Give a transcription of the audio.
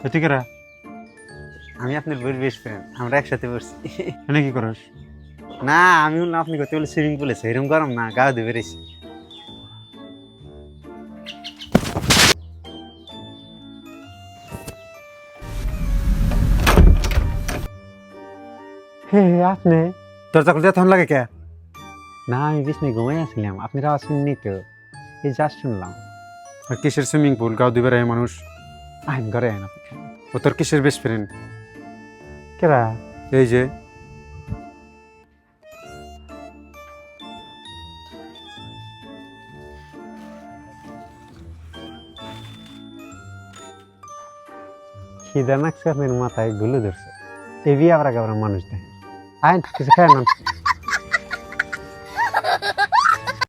তুই কেরা? আমি আপনার বইয়ের বেস্ট ফ্রেন্ড, আমরা একসাথে পড়ছি। এনে কি করস? না, আমি বললাম আপনি কত বলে সুইমিং পুলে এরকম গরম না, গা ধুয়ে বেরিয়েছি। হে আপনি দরজা খুলতে তখন লাগে কে? না, আমি বিছনায় ঘুমাই আসছিলাম, আপনার আওয়াজ শুনিনি তো, এই জাস্ট শুনলাম। আর কিসের সুইমিং পুল? গাও দুবার আয় মানুষ। আইন ঘরে আইন আপনি। ও তোর কিসের বেস্ট ফ্রেন্ড? কেরা? এই যে খিদা নাকছে আপনার মাথায় গুলো ধরছে, এই বিয়ে আবার মানুষ দেয়। আইন কিছু খায় না।